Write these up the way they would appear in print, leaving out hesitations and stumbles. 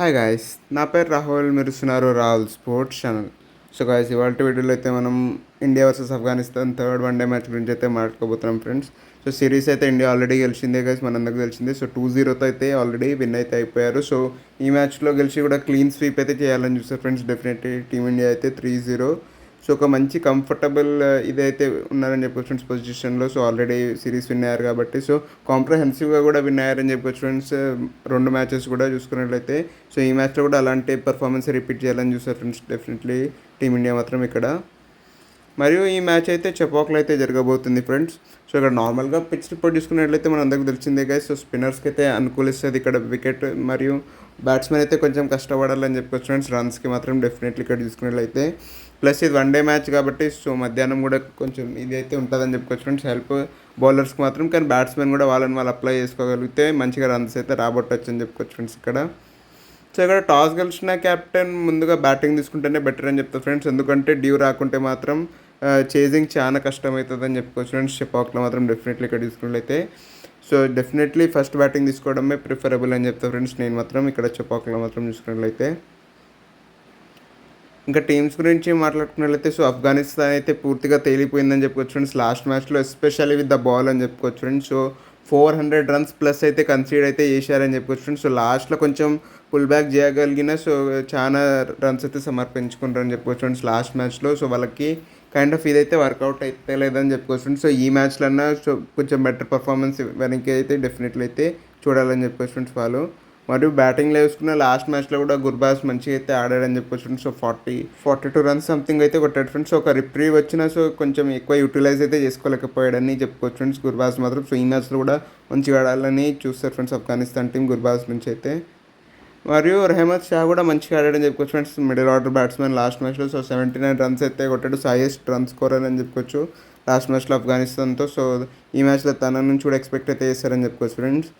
Hi guys, నా పేరు రాహుల్. మీరు చూస్తున్నారు Rahul sports channel. So guys, ఇవాళ వీడియోలో అయితే మనం India versus Afghanistan third one day match గురించి అయితే మాట్లాడుకోబోతున్నాం ఫ్రెండ్స్. సో సిరీస్ అయితే ఇండియా ఆల్రెడీ గెలిచిందే గాయ్స్, మనందరికి తెలిసిందే. సో 2-0తో అయితే ఆల్రెడీ విన్ అయితే అయిపోయారు. సో ఈ మ్యాచ్లో గెలిచి కూడా క్లీన్ స్వీప్ అయితే చేయాలని చూస్తారు ఫ్రెండ్స్. డెఫినెట్లీ టీమిండియా అయితే 3-0. సో ఒక మంచి కంఫర్టబుల్ ఇదైతే ఉన్నారని చెప్పొచ్చు ఫ్రెండ్స్ పొజిషన్లో. సో ఆల్రెడీ సిరీస్ విన్ అయ్యారు కాబట్టి సో కాంప్రహెన్సివ్గా కూడా విన్ అయ్యారని చెప్పొచ్చు ఫ్రెండ్స్. రెండు మ్యాచెస్ కూడా చూసుకున్నట్లయితే సో ఈ మ్యాచ్లో కూడా అలాంటి పర్ఫార్మెన్స్ రిపీట్ చేయాలని చూస్తారు ఫ్రెండ్స్ డెఫినెట్లీ టీమిండియా మాత్రం ఇక్కడ. మరియు ఈ మ్యాచ్ అయితే చెపాక్లో అయితే జరగబోతుంది ఫ్రెండ్స్. సో ఇక్కడ నార్మల్గా పిచ్ రిపోర్ట్ చూసుకున్నట్లయితే మన అందరికి తెలిసిందే గైస్. సో స్పిన్నర్స్కి అయితే అనుకూలిస్తుంది ఇక్కడ వికెట్, మరియు బ్యాట్స్మెన్ అయితే కొంచెం కష్టపడాలని చెప్పొచ్చు ఫ్రెండ్స్. రన్స్కి మాత్రం డెఫినెట్లీ ఇక్కడ చూసుకున్నట్లయితే. ప్లస్ ఇది వన్డే మ్యాచ్ కాబట్టి సో మధ్యాహ్నం కూడా కొంచెం ఇది అయితే ఉంటుందని చెప్పుకోవచ్చు ఫ్రెండ్స్, హెల్ప్ బౌలర్స్కి మాత్రం. కానీ బ్యాట్స్మెన్ కూడా వాళ్ళని వాళ్ళు అప్లై చేసుకోగలిగితే మంచిగా రన్స్ అయితే రాబట్టచ్చు అని చెప్పుకోవచ్చు ఫ్రెండ్స్ ఇక్కడ. సో ఇక్కడ టాస్ గెలిచిన క్యాప్టెన్ ముందుగా బ్యాటింగ్ తీసుకుంటేనే బెటర్ అని చెప్తారు ఫ్రెండ్స్. ఎందుకంటే డ్యూ రాకుంటే మాత్రం చేజింగ్ చాలా కష్టమవుతుందని చెప్పుకోవచ్చు ఫ్రెండ్స్. షెపాక్లో మాత్రం డెఫినెట్లీ ఇక్కడ తీసుకున్నట్లయితే సో డెఫినెట్లీ ఫస్ట్ బ్యాటింగ్ తీసుకోవడమే ప్రిఫరబుల్ అని చెప్తా ఫ్రెండ్స్ నేను మాత్రం ఇక్కడ షెపాక్లో మాత్రం చూసుకున్నట్లయితే. ఇంకా టీమ్స్ గురించి మాట్లాడుకున్నట్లయితే సో ఆఫ్ఘనిస్తాన్ అయితే పూర్తిగా తేలిపోయిందని చెప్పుకోవచ్చు ఫ్రెండ్స్ లాస్ట్ మ్యాచ్లో, ఎస్పెషల్లీ విత్ ద బాల్ అని చెప్పుకోవచ్చు ఫ్రెండ్స్. సో 400 రన్స్ ప్లస్ అయితే కన్సీడ్ అయితే చేశారని చెప్పుకోవచ్చు ఫ్రెండ్స్. సో లాస్ట్లో కొంచెం పుల్ బ్యాక్ చేయగలిగిన సో చాలా రన్స్ అయితే సమర్పించుకుంటారని చెప్పుకోవచ్చు ఫ్రెండ్స్ లాస్ట్ మ్యాచ్లో. సో వాళ్ళకి కైండ్ ఆఫ్ ఇదైతే వర్కౌట్ అయితే లేదని చెప్పుకోవచ్చు ఫ్రెండ్స్. సో ఈ మ్యాచ్లన్నా సో కొంచెం బెటర్ పర్ఫార్మెన్స్ వెనక్కి అయితే డెఫినెట్లీ అయితే చూడాలని చెప్పుకోవచ్చు ఫ్రెండ్స్ వాళ్ళు. మరియు బ్యాటింగ్లో వేసుకున్న లాస్ట్ మ్యాచ్లో కూడా గుర్బాస్ మంచిగా అయితే ఆడాడని చెప్పొచ్చు ఫ్రెండ్స్. సో 42 రన్స్ సంథింగ్ అయితే కొట్టాడు ఫ్రెండ్స్. ఒక రిప్రీవ్ వచ్చినా సో కొంచెం ఎక్కువ యూటిలైజ్ అయితే చేసుకోలేకపోయాడని చెప్పుకోవచ్చు ఫ్రెండ్స్ గుర్బాస్ మాత్రం. సో ఈ మ్యాచ్లో కూడా మంచిగా ఆడాలని చూస్తారు ఫ్రెండ్స్ ఆఫ్ఘనిస్తాన్ టీం గుర్బాస్ నుంచి అయితే. మరియు రెహమద్ షా కూడా మంచిగా ఆడాడని చెప్పుకోవచ్చు friends, middle order batsmen last మ్యాచ్లో. సో 79 రన్స్ అయితే కొట్టాడు, సో హైయెస్ట్ రన్ స్కోరర్ అని చెప్పుకోవచ్చు లాస్ట్ మ్యాచ్లో ఆఫ్ఘనిస్తాన్తో. సో ఈ మ్యాచ్లో తన నుంచి కూడా ఎక్స్పెక్ట్ అయితే చేస్తారని చెప్పుకోవచ్చు ఫ్రెండ్స్.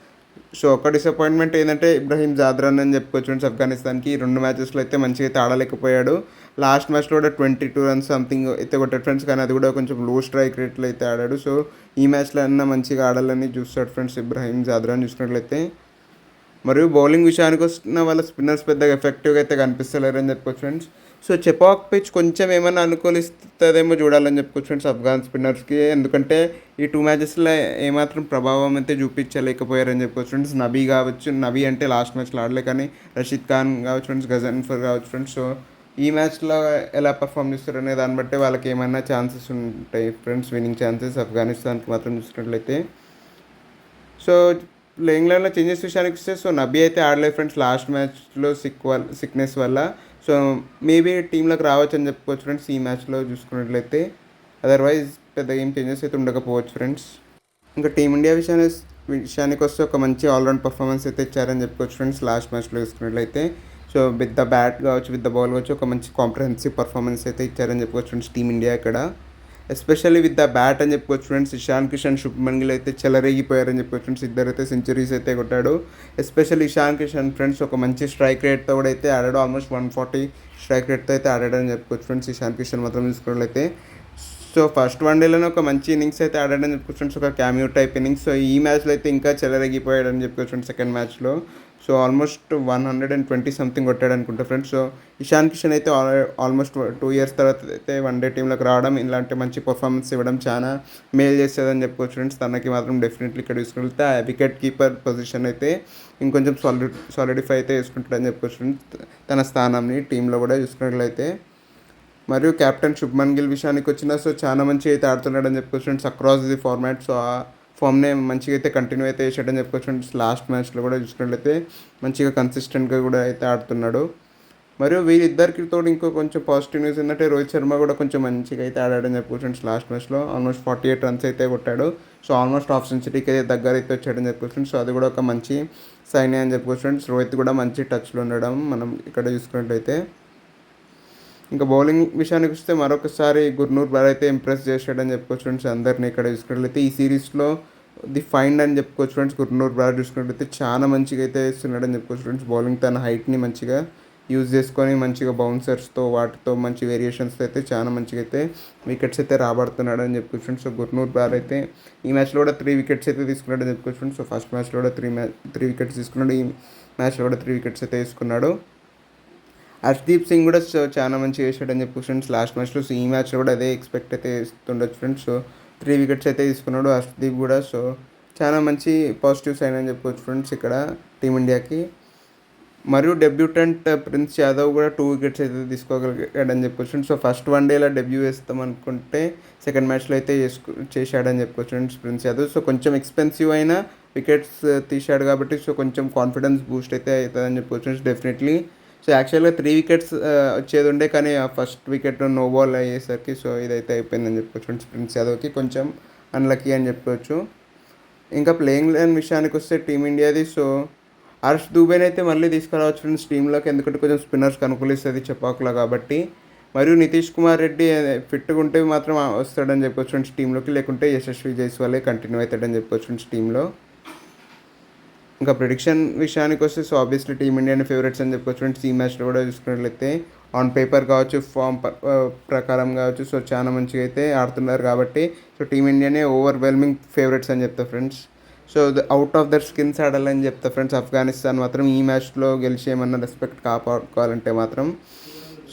సో ఒక డిసప్పాయింట్మెంట్ ఏంటంటే ఇబ్రహీం జాద్రాన్ అని చెప్పుకోవచ్చు ఫ్రెండ్స్ ఆఫ్ఘనిస్తాన్కి. 2 మ్యాచెస్లో అయితే మంచిగా అయితే ఆడలేకపోయాడు. లాస్ట్ మ్యాచ్లో కూడా 22 రన్స్ సంథింగ్ అయితే కొట్టాడు ఫ్రెండ్స్, కానీ అది కూడా కొంచెం లో స్ట్రైక్ రేట్లో అయితే ఆడాడు. సో ఈ మ్యాచ్లో అన్న మంచిగా ఆడాలని చూస్తాడు ఫ్రెండ్స్ ఇబ్రహీం జాద్రాన్ చూసినట్లయితే. మరియు బౌలింగ్ విషయానికి వస్తున్న వాళ్ళ స్పిన్నర్స్ పెద్దగా ఎఫెక్టివ్గా అయితే కనిపిస్తలేరని చెప్పుకోవచ్చు ఫ్రెండ్స్. సో చెపాక్ పిచ్ కొంచెం ఏమైనా అనుకూలిస్తుందేమో చూడాలని చెప్పుకోవచ్చు ఫ్రెండ్స్ ఆఫ్ఘాన్ స్పిన్నర్స్కి. ఎందుకంటే ఈ 2 మ్యాచెస్లో ఏమాత్రం ప్రభావం అయితే చూపించలేకపోయారని చెప్పుకోవచ్చు ఫ్రెండ్స్. నబీ కావచ్చు, నబీ అంటే లాస్ట్ మ్యాచ్లో ఆడలే, కానీ రషీద్ ఖాన్ కావచ్చు ఫ్రెండ్స్, గజన్ఫర్ కావచ్చు ఫ్రెండ్స్. సో ఈ మ్యాచ్లో ఎలా పర్ఫామ్ చేస్తారు అనే దాన్ని బట్టి వాళ్ళకి ఏమైనా ఛాన్సెస్ ఉంటాయి ఫ్రెండ్స్, విన్నింగ్ ఛాన్సెస్ ఆఫ్ఘనిస్తాన్కి మాత్రం చూసినట్లయితే. సో ప్లేయింగ్ లైన్లో చేంజెస్ విషయానికి వస్తే సో నబీ అయితే ఆడలేదు ఫ్రెండ్స్ లాస్ట్ మ్యాచ్లో సిక్నెస్ వల్ల. సో మేబీ టీంలోకి రావచ్చు అని చెప్పుకోవచ్చు ఫ్రెండ్స్ ఈ మ్యాచ్లో చూసుకున్నట్లయితే. అదర్వైజ్ పెద్ద ఏం చేంజెస్ అయితే ఉండకపోవచ్చు ఫ్రెండ్స్. ఇంకా టీమిండియా విషయానికి వస్తే ఒక మంచి ఆల్రౌండ్ పర్ఫార్మెన్స్ అయితే ఇచ్చారని చెప్పుకోవచ్చు ఫ్రెండ్స్ లాస్ట్ మ్యాచ్లో చూసుకున్నట్లయితే. సో విత్ ద బ్యాట్ కావచ్చు, విత్ ద బాల్ కావచ్చు, ఒక మంచి కాంప్రహెన్సివ్ పర్ఫార్మెన్స్ అయితే ఇచ్చారని చెప్పుకోవచ్చు ఫ్రెండ్స్ టీమిండియా ఇక్కడ. ఎస్పెషల్లీ విత్ ద బ్యాట్ అని చెప్పుకోవచ్చు ఫ్రెండ్స్. ఇషాన్ కిషన్, శుభ్మన్ గిల్ అయితే చెలరేగిపోయారని చెప్పుకోవచ్చు ఫ్రెండ్స్. ఇద్దరైతే సెంచరీస్ అయితే కొట్టాడు. ఎస్పెషల్లీ ఇషాన్ కిషన్ ఫ్రెండ్స్ ఒక మంచి స్ట్రైక్ రేట్తో కూడా అయితే ఆడాడు. ఆల్మోస్ట్ 140 స్ట్రైక్ రేట్తో అయితే ఆడాడని చెప్పుకోవచ్చు ఫ్రెండ్స్ ఇషాన్ కిషన్ మాత్రం చూసుకున్నట్లయితే. సో ఫస్ట్ వన్డేలోనే ఒక మంచి ఇన్నింగ్స్ అయితే ఆడాడని చెప్పుకోవచ్చు ఫ్రెండ్స్, ఒక క్యామియో టైప్ ఇన్నింగ్స్. సో ఈ మ్యాచ్లో అయితే ఇంకా చెలరేగిపోయాడని చెప్పుకోవచ్చు ఫ్రెండ్స్ సెకండ్ మ్యాచ్లో. సో ఆల్మోస్ట్ 120 సంథింగ్ కొట్టాడు అనుకుంటా ఫ్రెండ్స్. సో ఇషాన్ కిషన్ అయితే ఆల్మోస్ట్ 2 ఇయర్స్ తర్వాత అయితే వన్డే టీంలోకి రావడం, ఇలాంటి మంచి పర్ఫార్మెన్స్ ఇవ్వడం చాలా మేలు చేస్తుందని చెప్పుకోవచ్చు ఫ్రెండ్స్. తనకి మాత్రం డెఫినెట్లీ ఇక్కడ చూసుకుంటే ఆ వికెట్ కీపర్ పొజిషన్ అయితే ఇంకొంచెం సాలిడిఫై అయితే చేసుకుంటాడని చెప్పుకోవచ్చు ఫ్రెండ్స్ తన స్థానాన్ని టీంలో కూడా చూసుకున్నట్లయితే. మరియు కెప్టెన్ శుభ్మన్ గిల్ విషయానికి వచ్చినా సో చాలా మంచిగా అయితే ఆడుతున్నాడని చెప్పుకోవచ్చు friends across the format. So ఆ ఫామ్నే మంచిగా అయితే కంటిన్యూ అయితే చేసాడని చెప్పుకోవచ్చు ఫ్రెండ్స్. లాస్ట్ మ్యాచ్లో కూడా చూసుకున్నట్లయితే మంచిగా కన్సిస్టెంట్గా కూడా అయితే ఆడుతున్నాడు. మరియు వీరిద్దరికి తోడు ఇంకో కొంచెం పాజిటివ్ న్యూస్ ఏంటంటే రోహిత్ శర్మ కూడా కొంచెం మంచిగా అయితే ఆడాడని చెప్పుకోవచ్చు ఫ్రెండ్స్ లాస్ట్ మ్యాచ్లో. ఆల్మోస్ట్ 48 రన్స్ అయితే కొట్టాడు. సో ఆల్మోస్ట్ హాఫ్ సెంచరీకి అయితే దగ్గర అయితే వచ్చాడని చెప్పుకోవచ్చు ఫ్రెండ్స్. సో అది కూడా ఒక మంచి సైన్ అని చెప్పుకోవచ్చు ఫ్రెండ్స్. రోహిత్ కూడా మంచి టచ్లో ఉండడం మనం ఇక్కడ చూసుకున్నట్లయితే. ఇంకా బౌలింగ్ విషయానికి వస్తే మరొకసారి గుర్నూర్ బార్ అయితే ఇంప్రెస్ చేశాడని చెప్పుకోవచ్చు ఫ్రెండ్స్ అందరినీ ఇక్కడ చూసుకున్నట్లయితే. ఈ సిరీస్లో ది ఫైండ్ అని చెప్పుకోవచ్చు ఫ్రెండ్స్. గుర్నూర్ బార్ చూసుకున్నట్లయితే చాలా మంచిగా అయితే వేస్తున్నాడని చెప్పుకోవచ్చు ఫ్రెండ్స్. బౌలింగ్ తన హైట్ని మంచిగా యూజ్ చేసుకొని మంచిగా బౌన్సర్స్తో వాటితో మంచి వేరియేషన్స్తో అయితే చాలా మంచిగా అయితే వికెట్స్ అయితే రాబడుతున్నాడు అని చెప్పుకోవచ్చు ఫ్రెండ్స్. సో గుర్నూర్ బార్ అయితే ఈ మ్యాచ్లో కూడా 3 వికెట్స్ అయితే తీసుకున్నాడని చెప్పుకోవచ్చు ఫ్రెండ్స్. సో ఫస్ట్ మ్యాచ్లో కూడా 3 వికెట్స్ తీసుకున్నాడు. మ్యాచ్లో కూడా 3 వికెట్స్ అయితే తీసుకున్నాడు. హర్ష్‌దీప్ సింగ్ కూడా చాలా మంచిగా చేశాడని చెప్పుకోవచ్చు ఫ్రెండ్స్ లాస్ట్ మ్యాచ్లో. సో ఈ మ్యాచ్లో కూడా అదే ఎక్స్పెక్ట్ అయితే చేస్తుండొచ్చు ఫ్రెండ్స్. సో 3 వికెట్స్ అయితే తీసుకున్నాడు హర్ష్‌దీప్ కూడా. సో చాలా మంచి పాజిటివ్ సైన్ అని చెప్పుకోవచ్చు ఫ్రెండ్స్ ఇక్కడ టీమిండియాకి. మరియు డెబ్యూటెంట్ ప్రిన్స్ యాదవ్ కూడా 2 వికెట్స్ అయితే తీసుకోగలిగాడని చెప్పుకోవచ్చు. సో ఫస్ట్ వన్డేలో డెబ్యూ వేస్తాం అనుకుంటే సెకండ్ మ్యాచ్లో అయితే చేశాడని చెప్పుకోవచ్చు ఫ్రెండ్స్ ప్రిన్స్ యాదవ్. సో కొంచెం ఎక్స్పెన్సివ్ అయిన వికెట్స్ తీశాడు కాబట్టి సో కొంచెం కాన్ఫిడెన్స్ బూస్ట్ అయితే అవుతుందని చెప్పుకోవచ్చు డెఫినెట్లీ. సో యాక్చువల్గా 3 వికెట్స్ వచ్చేది ఉండే, కానీ ఆ ఫస్ట్ వికెట్ నో బాల్ అయ్యేసరికి సో ఇదైతే అయిపోయిందని చెప్పుకోవచ్చు ప్రిన్స్ యాదవ్కి. కొంచెం అన్లక్కీ అని చెప్పుకోవచ్చు. ఇంకా ప్లేయింగ్ లైన్ విషయానికి వస్తే టీమిండియాది సో హర్ష్ దూబేని అయితే మళ్ళీ తీసుకురావచ్చు ఫ్రెండ్స్ టీంలోకి, ఎందుకంటే కొంచెం స్పిన్నర్స్కి అనుకూలిస్తుంది చెపాకులా కాబట్టి. మరియు నితీష్ కుమార్ రెడ్డి ఫిట్గా ఉంటే మాత్రం వస్తాడని చెప్పుకోవచ్చు ఫ్రెండ్స్ టీంలోకి, లేకుంటే యశస్వి జైస్వాలే కంటిన్యూ అవుతాడని చెప్పుకోవచ్చు ఫ్రెండ్స్ టీంలో. ఇంకా ప్రిడిక్షన్ విషయానికి వస్తే సో ఆబ్వియస్లీ టీమిండియాని ఫేవరెట్స్ అని చెప్పుకోవచ్చు ఫ్రెండ్స్. ఈ మ్యాచ్లో కూడా చూసుకున్నట్లయితే ఆన్ పేపర్ కావచ్చు, ఫామ్ ప్రకారం కావచ్చు, సో చాలా మంచిగా అయితే ఆడుతున్నారు కాబట్టి సో టీమిండియానే ఓవర్వెల్మింగ్ ఫేవరెట్స్ అని చెప్తా friends. So out of their skins ఆడాలని చెప్తా ఫ్రెండ్స్. ఆఫ్ఘనిస్తాన్ మాత్రం ఈ మ్యాచ్లో గెలిచి ఏమన్నా రెస్పెక్ట్ కాపాడుకోవాలంటే మాత్రం.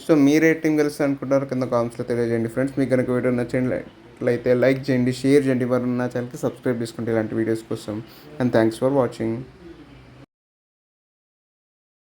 సో మీరే టీం గెలుస్తుంది అనుకుంటారు కింద కామెంట్స్లో తెలియజేయండి ఫ్రెండ్స్. మీకు కనుక వీడియో నచ్చినట్లయితే లైక్ చేయండి, షేర్ చేయండి, మరి నా ఛానల్కి సబ్స్క్రైబ్ చేసుకుంటే ఇలాంటి వీడియోస్ కోసం. And thanks for watching.